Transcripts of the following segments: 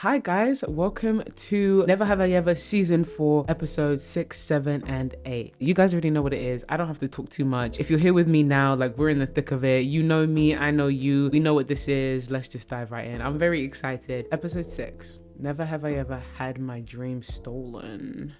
Hi guys, welcome to Never Have I Ever Season 4, episodes 6, 7, and 8. You guys already know what it is. I don't have to talk too much. If you're here with me now, like we're in the thick of it. You know me, I know you. We know what this is. Let's just dive right in. I'm very excited. Episode 6. Never have I ever had my dream stolen.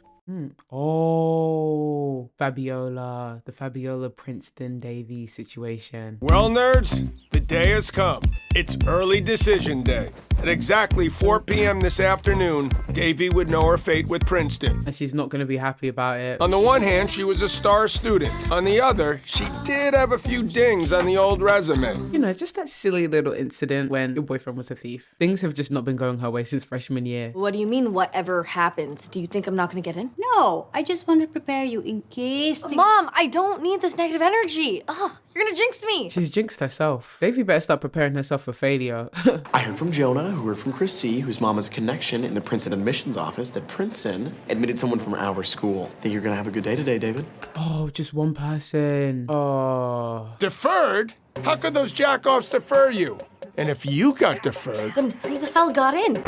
Oh, Fabiola, the Fabiola Princeton Davy situation. Well, nerds, the day has come. It's early decision day. At exactly 4 p.m. this afternoon, Davy would know her fate with Princeton. And she's not going to be happy about it. On the one hand, she was a star student. On the other, she did have a few dings on the old resume. You know, just that silly little incident when your boyfriend was a thief. Things have just not been going her way since freshman year. What do you mean, whatever happens? Do you think I'm not gonna get in? No, I just wanted to prepare you in case... Mom, I don't need this negative energy. Ugh, you're gonna jinx me. She's jinxed herself. Davy better start preparing herself for failure. I heard from Jonah, who heard from Chris C, whose mom has a connection in the Princeton admissions office, that Princeton admitted someone from our school. Think you're gonna have a good day today, David? Oh, just one person. Oh. Deferred? How could those jackoffs defer you? And if you got deferred... Then who the hell got in?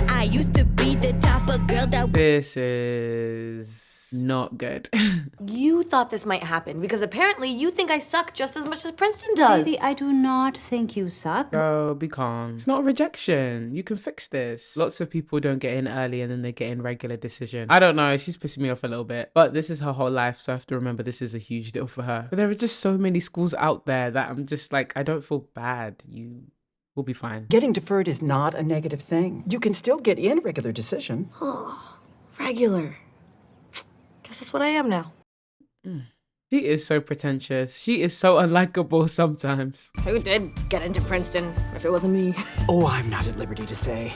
I used to be the type of girl that... This is not good. You thought this might happen because apparently you think I suck just as much as Princeton does. Baby, I do not think you suck. Bro, be calm. It's not a rejection. You can fix this. Lots of people don't get in early and then they get in regular decision. I don't know. She's pissing me off a little bit. But this is her whole life, so I have to remember this is a huge deal for her. But there are just so many schools out there that I'm just like, I don't feel bad. We'll be fine. Getting deferred is not a negative thing. You can still get in regular decision. Oh, regular. Guess that's what I am now. She is so pretentious. She is so unlikable sometimes. Who did get into Princeton if it wasn't me? Oh, I'm not at liberty to say.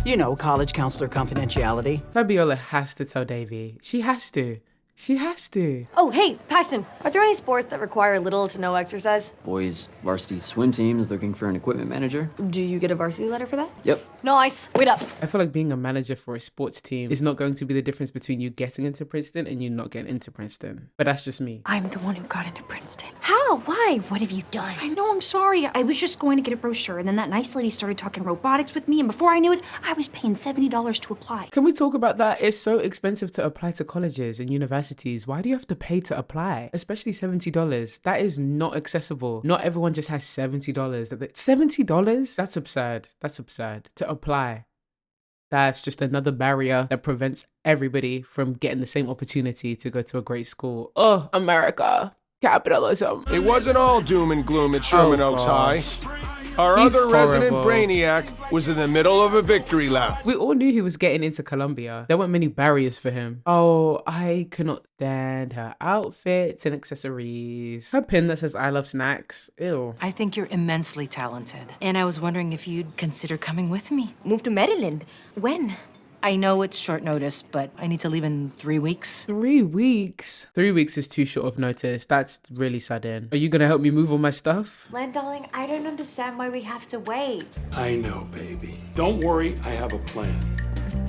You know, college counselor confidentiality. Fabiola has to tell Davy. She has to. She has to. Oh, hey, Paxton, are there any sports that require little to no exercise? Boys varsity swim team is looking for an equipment manager. Do you get a varsity letter for that? Yep. Nice. Wait up. I feel like being a manager for a sports team is not going to be the difference between you getting into Princeton and you not getting into Princeton. But that's just me. I'm the one who got into Princeton. How? Why? What have you done? I know, I'm sorry. I was just going to get a brochure, and then that nice lady started talking robotics with me, and before I knew it, I was paying $70 to apply. Can we talk about that? It's so expensive to apply to colleges and universities. Why do you have to pay to apply? Especially $70. That is not accessible. Not everyone just has $70. $70? That's absurd. That's absurd. To apply. That's just another barrier that prevents everybody from getting the same opportunity to go to a great school. Oh, America. Capitalism. It wasn't all doom and gloom at Sherman Oaks High. Our He's other resident horrible. brainiac was in the middle of a victory lap. We all knew he was getting into Columbia. There weren't many barriers for him. Oh, I cannot stand her outfits and accessories. Her pin that says I love snacks. Ew. I think you're immensely talented. And I was wondering if you'd consider coming with me. Move to Maryland. When? I know it's short notice, but I need to leave in 3 weeks. 3 weeks? 3 weeks is too short of notice. That's really sudden. Are you gonna help me move all my stuff? Len, darling, I don't understand why we have to wait. I know, baby. Don't worry, I have a plan.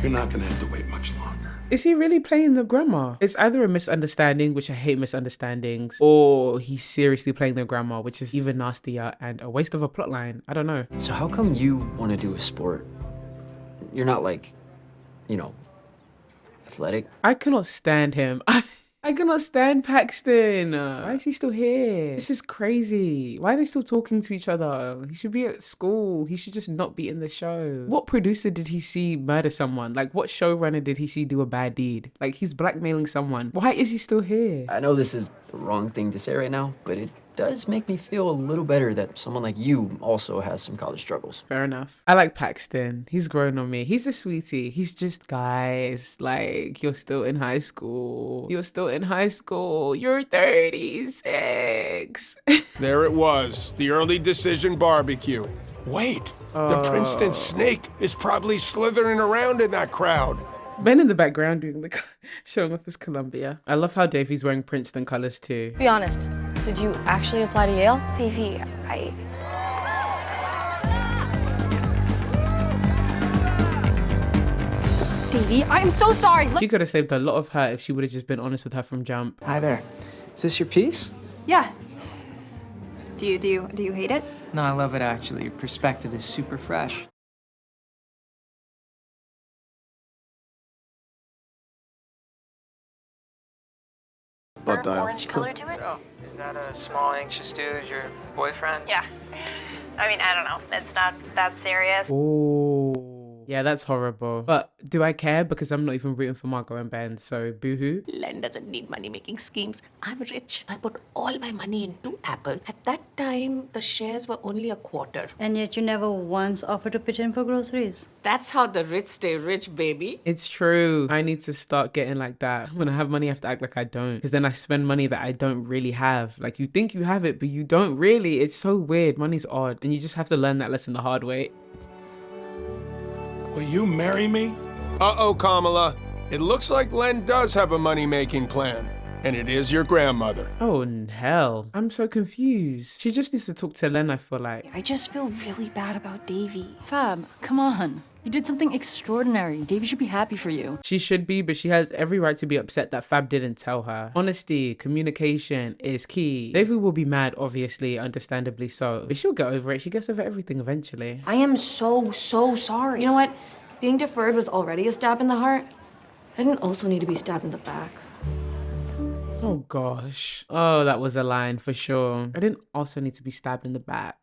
You're not gonna have to wait much longer. Is he really playing the grandma? It's either a misunderstanding, which I hate misunderstandings, or he's seriously playing the grandma, which is even nastier and a waste of a plotline. I don't know. So how come you want to do a sport? You're not like, you know, athletic. I cannot stand him. I cannot stand Paxton. Why is he still here? This is crazy. Why are they still talking to each other? He should be at school. He should just not be in the show. What producer did he see murder someone? Like, what showrunner did he see do a bad deed? Like, he's blackmailing someone. Why is he still here? I know this is the wrong thing to say right now, but it does make me feel a little better that someone like you also has some college struggles. Fair enough. I like Paxton. He's grown on me. He's a sweetie. He's just, guys, like, you're still in high school. You're still in high school. You're 36. There it was, the early decision barbecue. Wait, the Princeton snake is probably slithering around in that crowd. Ben in the background doing the showing off his Columbia. I love how Davey's wearing Princeton colors too. Be honest, did you actually apply to Yale? Davy, Davy, I'm so sorry. She could have saved a lot of her if she would have just been honest with her from jump. Hi there. Is this your piece? Yeah. Do you hate it? No, I love it actually. Your perspective is super fresh. butt dial. orange color to it. Oh, is that a small anxious dude, your boyfriend? Yeah. I mean, I don't know. It's not that serious. Oh. Yeah, that's horrible. But do I care? Because I'm not even rooting for Margot and Ben, so boo-hoo. Len doesn't need money-making schemes. I'm rich. I put all my money into Apple. At that time, the shares were only a quarter. And yet you never once offered to pitch in for groceries. That's how the rich stay rich, baby. It's true. I need to start getting like that. When I have money, I have to act like I don't. Because then I spend money that I don't really have. Like, you think you have it, but you don't really. It's so weird. Money's odd. And you just have to learn that lesson the hard way. Will you marry me? Uh-oh, Kamala. It looks like Len does have a money-making plan. And it is your grandmother. Oh, hell. I'm so confused. She just needs to talk to Len, I feel like. I just feel really bad about Davy. Fab, come on. You did something extraordinary. Davy should be happy for you. She should be, but she has every right to be upset that Fab didn't tell her. Honesty, communication is key. Davy will be mad, obviously, understandably so. But she'll get over it. She gets over everything eventually. I am so sorry. You know what? Being deferred was already a stab in the heart. I didn't also need to be stabbed in the back. Oh, gosh. Oh, that was a line for sure. I didn't also need to be stabbed in the back.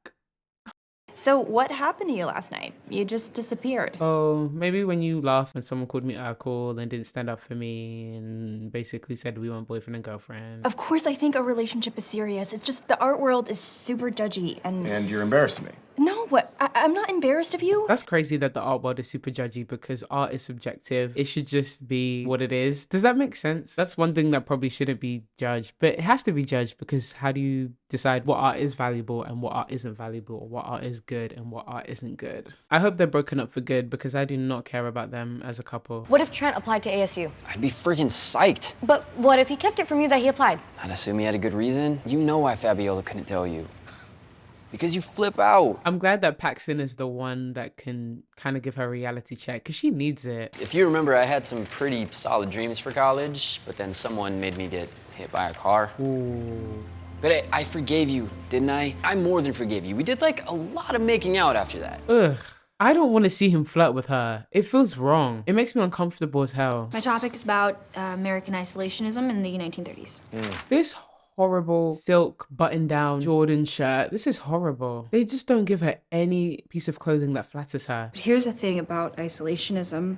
So what happened to you last night? You just disappeared. Oh, maybe when you laughed when someone called me Urkel and didn't stand up for me and basically said we weren't boyfriend and girlfriend. Of course I think a relationship is serious. It's just the art world is super judgy and... And you're embarrassing me. No, what? I'm not embarrassed of you. That's crazy that the art world is super judgy because art is subjective. It should just be what it is. Does that make sense? That's one thing that probably shouldn't be judged, but it has to be judged because how do you decide what art is valuable and what art isn't valuable, or what art is good and what art isn't good? I hope they're broken up for good because I do not care about them as a couple. What if Trent applied to ASU? I'd be freaking psyched. But what if he kept it from you that he applied? I'd assume he had a good reason. You know why Fabiola couldn't tell you. Because you flip out. I'm glad that Paxton is the one that can kind of give her a reality check because she needs it. If you remember, I had some pretty solid dreams for college, but then someone made me get hit by a car. Ooh. But I forgave you, didn't I? I more than forgave you. We did like a lot of making out after that. Ugh. I don't want to see him flirt with her. It feels wrong. It makes me uncomfortable as hell. My topic is about American isolationism in the 1930s. This horrible silk button-down Jordan shirt. This is horrible. They just don't give her any piece of clothing that flatters her. But here's the thing about isolationism.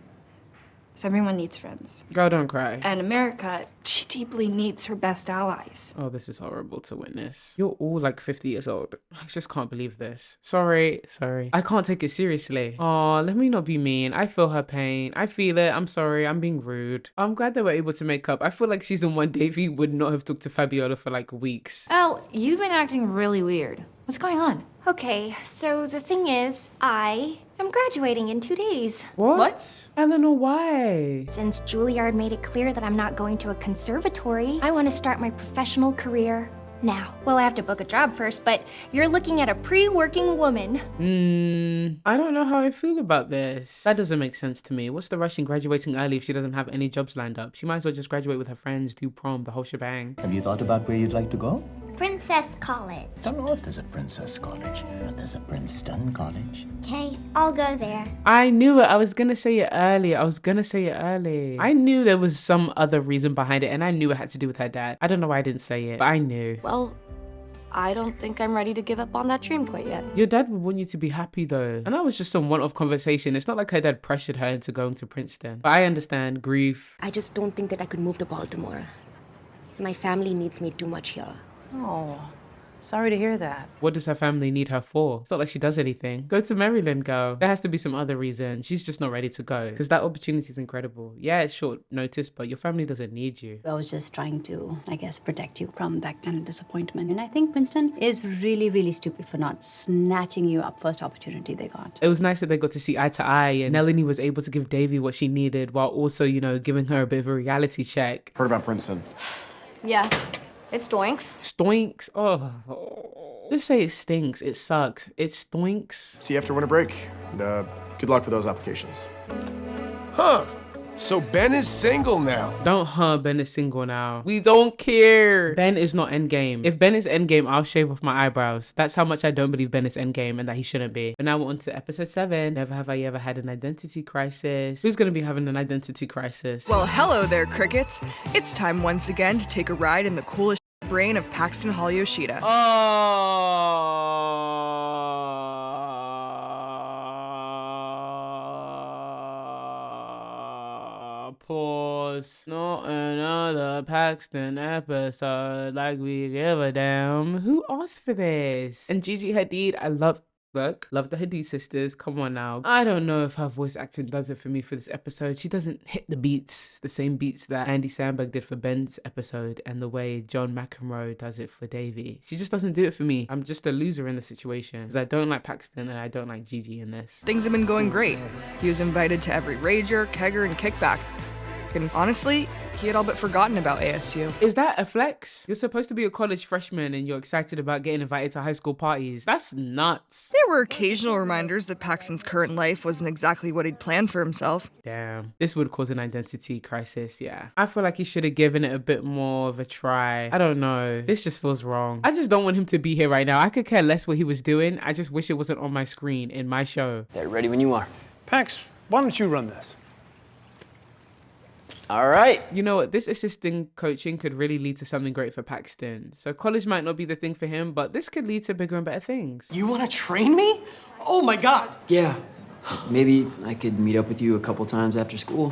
is everyone needs friends. Girl, don't cry. And America, she deeply needs her best allies. Oh, this is horrible to witness. You're all like 50 years old. I just can't believe this. Sorry. I can't take it seriously. Oh, let me not be mean. I feel her pain. I feel it. I'm sorry. I'm being rude. I'm glad they were able to make up. I feel like season 1 Davy would not have talked to Fabiola for like weeks. Elle, you've been acting really weird. What's going on? Okay, so the thing is, I am graduating in 2 days. What? Eleanor, why? Since Juilliard made it clear that I'm not going to a conservatory, I want to start my professional career now. Well, I have to book a job first, but you're looking at a pre-working woman. I don't know how I feel about this. That doesn't make sense to me. What's the rush in graduating early if she doesn't have any jobs lined up? She might as well just graduate with her friends, do prom, the whole shebang. Have you thought about where you'd like to go? Princess College. Don't know if there's a Princess College, but there's a Princeton College. Okay, I'll go there. I knew it. I was gonna say it early. I knew there was some other reason behind it, and I knew it had to do with her dad. I don't know why I didn't say it, but I knew. Well, I don't think I'm ready to give up on that dream quite yet. Your dad would want you to be happy though. And that was just some one-off conversation. It's not like her dad pressured her into going to Princeton. But I understand grief. I just don't think that I could move to Baltimore. My family needs me too much here. Oh, sorry to hear that. What does her family need her for? It's not like she does anything. Go to Maryland, girl. There has to be some other reason. She's just not ready to go. Because that opportunity is incredible. Yeah, it's short notice, but your family doesn't need you. I was just trying to, I guess, protect you from that kind of disappointment. And I think Princeton is really, really stupid for not snatching you up first opportunity they got. It was nice that they got to see eye to eye and Melanie was able to give Davy what she needed while also, you know, giving her a bit of a reality check. Heard about Princeton. Yeah. It stoinks. Stoinks? Oh. Just say it stinks. It sucks. It stoinks. See you after winter break. And good luck with those applications. Huh. So Ben is single now. Don't Ben is single now. We don't care. Ben is not endgame. If Ben is endgame, I'll shave off my eyebrows. That's how much I don't believe Ben is endgame and that he shouldn't be. But now we're on to episode 7. Never have I ever had an identity crisis. Who's gonna be having an identity crisis? Well, hello there, crickets. It's time once again to take a ride in the coolest brain of Paxton Hall Yoshida. Pause. Not another Paxton episode like we give a damn. Who asked for this? And Gigi Hadid, I love the Hadid sisters. Come on now. I don't know if her voice acting does it for me for this episode. She doesn't hit the beats, the same beats that Andy Samberg did for Ben's episode and the way John McEnroe does it for Davey. She just doesn't do it for me. I'm just a loser in the situation because I don't like Paxton and I don't like Gigi in this. Things have been going great. He was invited to every rager, kegger, and kickback. And honestly, he had all but forgotten about ASU. Is that a flex? You're supposed to be a college freshman and you're excited about getting invited to high school parties. That's nuts. There were occasional reminders that Paxton's current life wasn't exactly what he'd planned for himself. Damn. This would cause an identity crisis, yeah. I feel like he should have given it a bit more of a try. I don't know. This just feels wrong. I just don't want him to be here right now. I could care less what he was doing. I just wish it wasn't on my screen in my show. They're ready when you are. Pax, why don't you run this? All right. You know what? This assistant coaching could really lead to something great for Paxton. So college might not be the thing for him, but this could lead to bigger and better things. You want to train me? Oh my God. Yeah. Maybe I could meet up with you a couple times after school.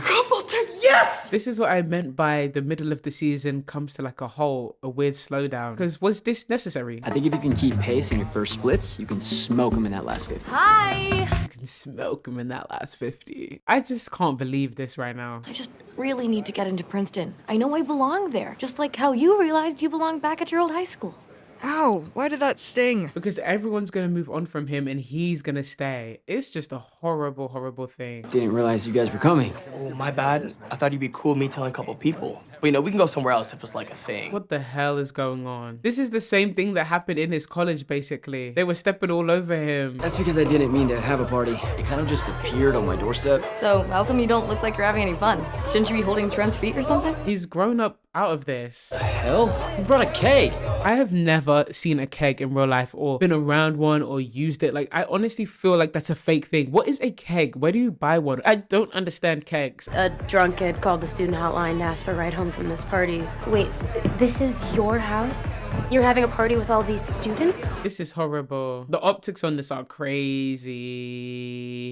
Yes! This is what I meant by the middle of the season comes to like a halt, a weird slowdown. Because was this necessary? I think if you can keep pace in your first splits, you can smoke them in that last 50. Hi! You can smoke him in that last 50. I just can't believe this right now. I just really need to get into Princeton. I know I belong there, just like how you realized you belonged back at your old high school. Ow, why did that sting? Because everyone's gonna move on from him and he's gonna stay. It's just a horrible, horrible thing. Didn't realize you guys were coming. Oh, my bad. I thought you'd be cool with me telling a couple people. But we can go somewhere else if it's like a thing. What the hell is going on? This is the same thing that happened in his college, basically. They were stepping all over him. That's because I didn't mean to have a party. It kind of just appeared on my doorstep. So, how come you don't look like you're having any fun? Shouldn't you be holding Trent's feet or something? He's grown up out of this. The hell? He brought a keg. I have never seen a keg in real life or been around one or used it. Like, I honestly feel like that's a fake thing. What is a keg? Where do you buy one? I don't understand kegs. A drunk kid called the student hotline and asked for a ride home from this party. Wait, this is your house? You're having a party with all these students? This is horrible. The optics on this are crazy.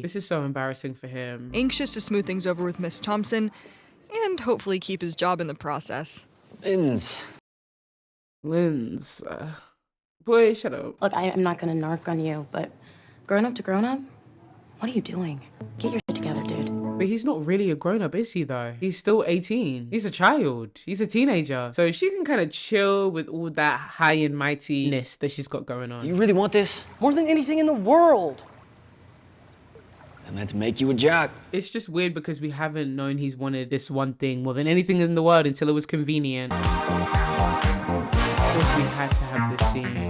This is so embarrassing for him. Anxious to smooth things over with Miss Thompson and hopefully keep his job in the process. Linz. Boy, shut up. Look, I'm not gonna narc on you, but grown up to grown up, what are you doing? Get your shit together, dude. But he's not really a grown-up, is he, though? He's still 18. He's a child. He's a teenager. So she can kind of chill with all that high and mightiness that she's got going on. Do you really want this? More than anything in the world. And let's make you a jock. It's just weird because we haven't known he's wanted this one thing more than anything in the world until it was convenient. Of course we had to have this scene.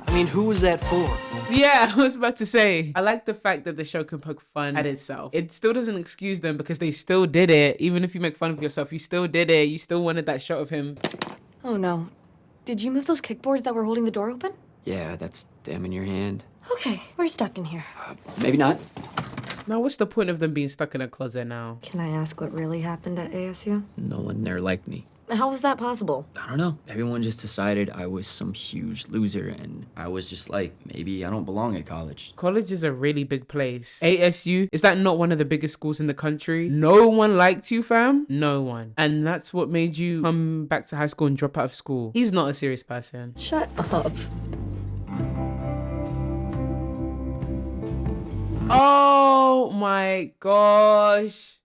I mean, who was that for? Yeah, I was about to say. I like the fact that the show can poke fun at itself. It still doesn't excuse them because they still did it. Even if you make fun of yourself, you still did it. You still wanted that shot of him. Oh no. Did you move those kickboards that were holding the door open? Yeah, that's them in your hand. Okay, we're stuck in here. Maybe not. Now, what's the point of them being stuck in a closet now? Can I ask what really happened at ASU? No one there liked me. How was that possible? I don't know. Everyone just decided I was some huge loser, and I was just like, maybe I don't belong at college. College is a really big place. ASU, is that not one of the biggest schools in the country? No one liked you, fam? No one. And that's what made you come back to high school and drop out of school. He's not a serious person. Shut up. Oh my gosh.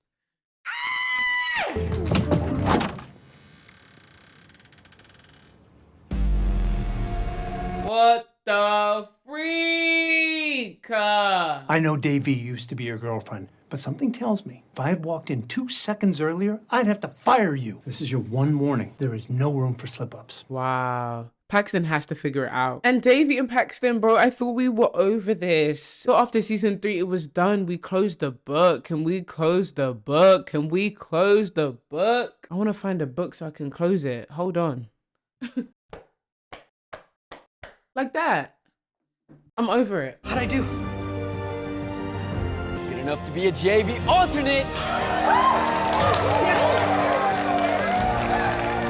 What the freak? I know Davey used to be your girlfriend, but something tells me if I had walked in 2 seconds earlier, I'd have to fire you. This is your one warning. There is no room for slip-ups. Wow. Paxton has to figure it out. And Davy and Paxton, bro, I thought we were over this. So after season 3, it was done. We closed the book. Can we close the book? Can we close the book? I want to find a book so I can close it. Hold on. Like that. I'm over it. How'd I do? Good enough to be a JV alternate.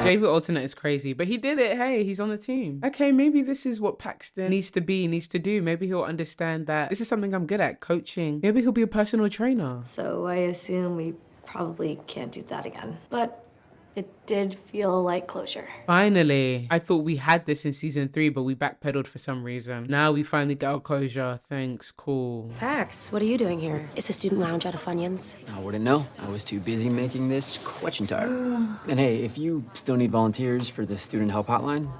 JV alternate is crazy, but he did it. Hey, he's on the team. Okay, maybe this is what Paxton needs to do. Maybe he'll understand that this is something I'm good at, coaching. Maybe he'll be a personal trainer. So I assume we probably can't do that again. But it did feel like closure. Finally. I thought we had this in season 3, but we backpedaled for some reason. Now we finally get our closure. Thanks, cool. Pax, what are you doing here? Is the student lounge out of Funyuns? I wouldn't know. I was too busy making this question tire. And hey, if you still need volunteers for the student help hotline,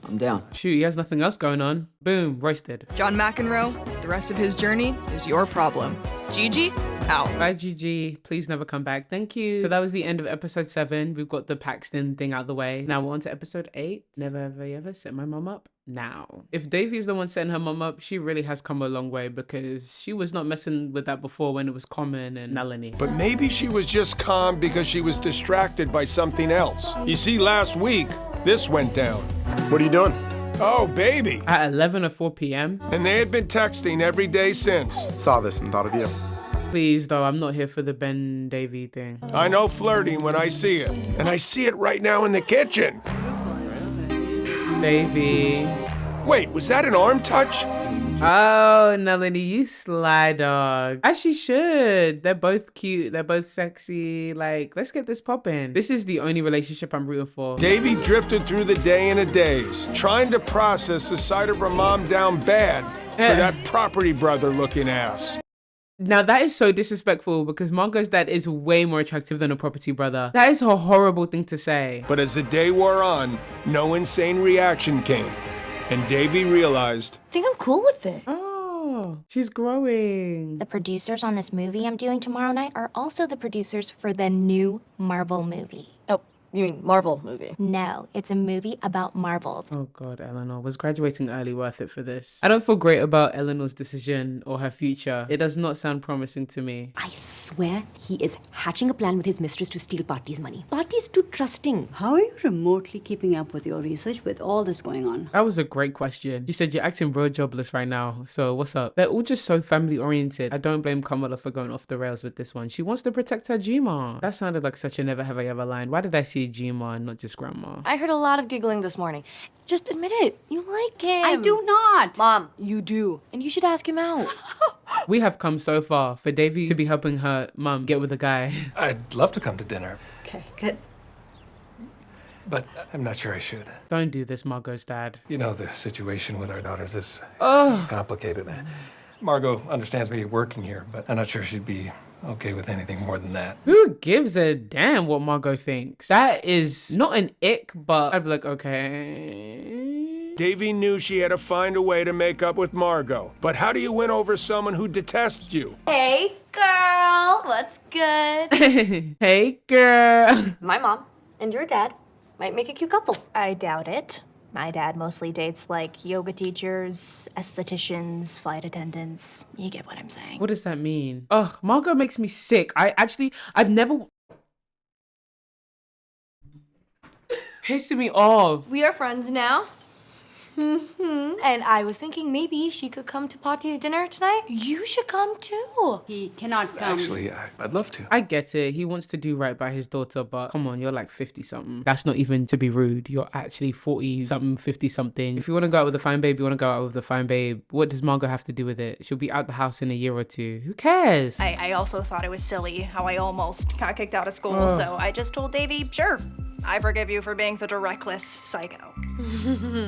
I'm down. Shoot, he has nothing else going on. Boom, roasted. John McEnroe, the rest of his journey is your problem. Gigi, out. Bye, Gigi. Please never come back. Thank you. So that was the end of episode 7. We've got the Paxton thing out of the way. Now we're on to episode 8. Never, ever, ever set my mom up now. If Davy is the one setting her mom up, she really has come a long way because she was not messing with that before when it was Common and Melanie. But maybe she was just calm because she was distracted by something else. You see, last week, this went down. What are you doing? Oh, baby. At 11 or 4 p.m. And they had been texting every day since. Saw this and thought of you. Please, though, I'm not here for the Ben Davy thing. I know flirting when I see it. And I see it right now in the kitchen. Davy. Wait, was that an arm touch? Oh, Melanie, you sly dog. As she should. They're both cute. They're both sexy. Like, let's get this poppin'. This is the only relationship I'm rooting for. Davy drifted through the day in a daze, trying to process the sight of her mom down bad for that property brother looking ass. Now, that is so disrespectful because Margot's dad is way more attractive than a property brother. That is a horrible thing to say. But as the day wore on, no insane reaction came. And Davy realized, I think I'm cool with it. Oh, she's growing. The producers on this movie I'm doing tomorrow night are also the producers for the new Marvel movie. Oh, you mean Marvel movie? No, it's a movie about marbles. Oh God, Eleanor. Was graduating early worth it for this? I don't feel great about Eleanor's decision or her future. It does not sound promising to me. I swear he is hatching a plan with his mistress to steal Party's money. Party's too trusting. How are you remotely keeping up with your research with all this going on? That was a great question. She said, you're acting real jobless right now. So what's up? They're all just so family oriented. I don't blame Kamala for going off the rails with this one. She wants to protect her G-Ma. That sounded like such a never have I ever line. Why did I see G-Ma and not just grandma? I heard a lot of giggling this morning. Just admit it. You like him. I do not. Mom, you do. And you should ask him out. We have come so far for Davy to be helping her mum get with a guy. I'd love to come to dinner, Okay, good. but I'm not sure I should. Don't do this, Margot's dad. You know, the situation with our daughters is Oh. complicated. Margot understands me working here, but I'm not sure she'd be okay with anything more than that. Who gives a damn what Margot thinks? That is not an ick, but I'd be like, okay. Davy knew she had to find a way to make up with Margot. But how do you win over someone who detests you? Hey, girl. What's good? Hey, girl. My mom and your dad might make a cute couple. I doubt it. My dad mostly dates like yoga teachers, estheticians, flight attendants. You get what I'm saying. What does that mean? Ugh, Margot makes me sick. I've never... Pissing me off. We are friends now. And I was thinking maybe she could come to Potty's dinner tonight. You should come too. He cannot come. Actually, I'd love to. I get it. He wants to do right by his daughter, but come on, you're like 50-something. That's not even to be rude. You're actually 40-something, 50-something. If you want to go out with a fine babe, you want to go out with a fine babe. What does Margot have to do with it? She'll be out the house in a year or 2. Who cares? I also thought it was silly how I almost got kicked out of school, so I just told Davy, sure, I forgive you for being such a reckless psycho.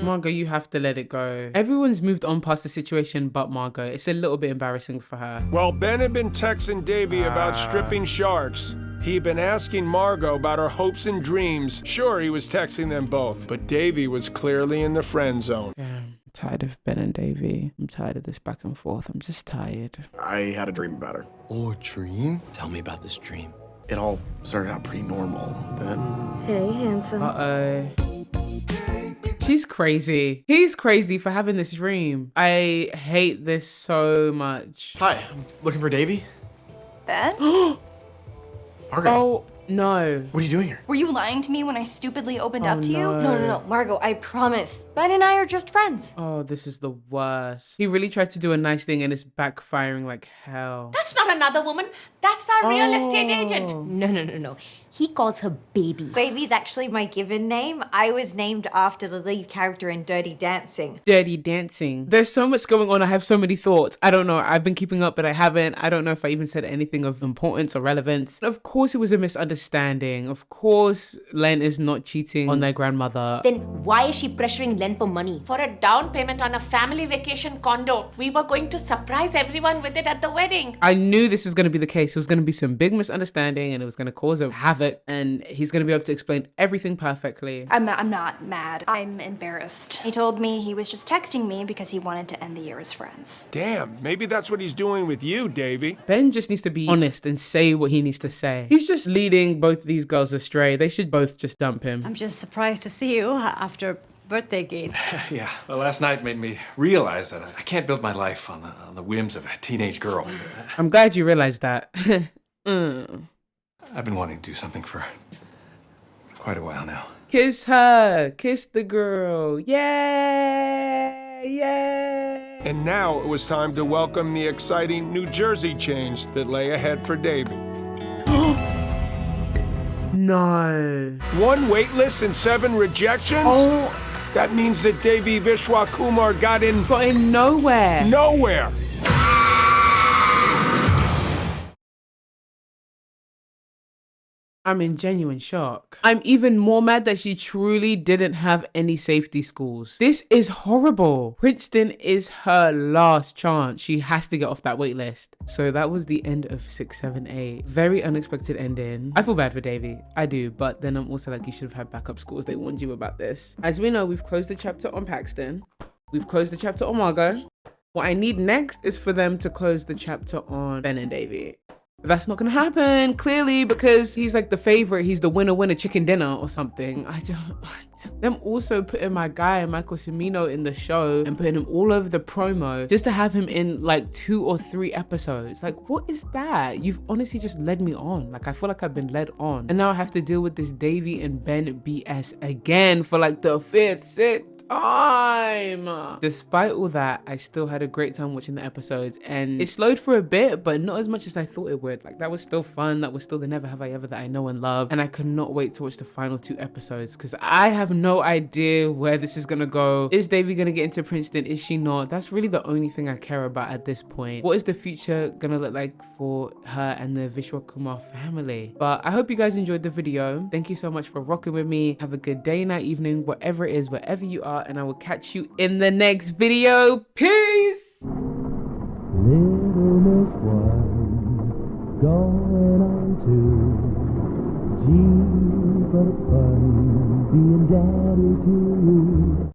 Margot, you have to let it go. Everyone's moved on past the situation but Margot. It's a little bit embarrassing for her. While Ben had been texting Davy about stripping sharks, he'd been asking Margot about her hopes and dreams. Sure, he was texting them both, but Davy was clearly in the friend zone. Yeah, I'm tired of Ben and Davy. I'm tired of this back and forth. I'm just tired. I had a dream about her. Oh, a dream? Tell me about this dream. It all started out pretty normal. Then Hey, handsome. Uh-oh. She's crazy. He's crazy for having this dream. I hate this so much. Hi, I'm looking for Davy. Ben? Margot. Oh, no. What are you doing here? Were you lying to me when I stupidly opened up to you? No, Margot, I promise. Ben and I are just friends. Oh, this is the worst. He really tried to do a nice thing and it's backfiring like hell. That's not another woman. That's our real estate agent. No. He calls her baby. Baby's actually my given name. I was named after the lead character in Dirty Dancing. Dirty Dancing. There's so much going on. I have so many thoughts. I don't know. I've been keeping up, but I haven't. I don't know if I even said anything of importance or relevance. Of course, it was a misunderstanding. Of course, Len is not cheating on their grandmother. Then why is she pressuring Len for money? For a down payment on a family vacation condo. We were going to surprise everyone with it at the wedding. I knew this was going to be the case. It was going to be some big misunderstanding and it was going to cause a havoc. And he's going to be able to explain everything perfectly. I'm not mad. I'm embarrassed. He told me he was just texting me because he wanted to end the year as friends. Damn, maybe that's what he's doing with you, Davy. Ben just needs to be honest and say what he needs to say. He's just leading both these girls astray. They should both just dump him. I'm just surprised to see you after birthday gate. Yeah, well, last night made me realize that I can't build my life on the whims of a teenage girl. I'm glad you realized that. I've been wanting to do something for quite a while now. Kiss her. Kiss the girl. Yay! Yay! And now it was time to welcome the exciting New Jersey change that lay ahead for Davy. No. 1 waitlist and 7 rejections? Oh. That means that Davy Vishwakumar got in nowhere. Nowhere. I'm in genuine shock. I'm even more mad that she truly didn't have any safety schools. This is horrible. Princeton is her last chance. She has to get off that wait list. So that was the end of 6, 7, 8. Very unexpected ending. I feel bad for Davy. I do, but then I'm also like, you should have had backup schools. They warned you about this. As we know, we've closed the chapter on Paxton. We've closed the chapter on Margot. What I need next is for them to close the chapter on Ben and Davy. That's not gonna happen, clearly, because he's like the favorite. He's the winner chicken dinner or something. I don't. Them also putting my guy Michael Cimino in the show and putting him all over the promo just to have him in like 2 or 3 episodes. Like, what is that? You've honestly just led me on. Like, I feel like I've been led on, and now I have to deal with this Davy and Ben BS again for like the 5th, 6th time. Despite all that, I still had a great time watching the episodes, and it slowed for a bit, but not as much as I thought it would. Like, that was still fun. That was still the Never Have I Ever that I know and love, and I cannot wait to watch the final 2 episodes because I have no idea where this is gonna go. Is Davy gonna get into Princeton? Is she not? That's really the only thing I care about at this point. What is the future gonna look like for her and the Vishwakumar family? But I hope you guys enjoyed the video. Thank you so much for rocking with me. Have a good day, night, evening, whatever it is, wherever you are, and I will catch you in the next video. Peace! Little Miss One, going on to G, but it's fun being daddy to you.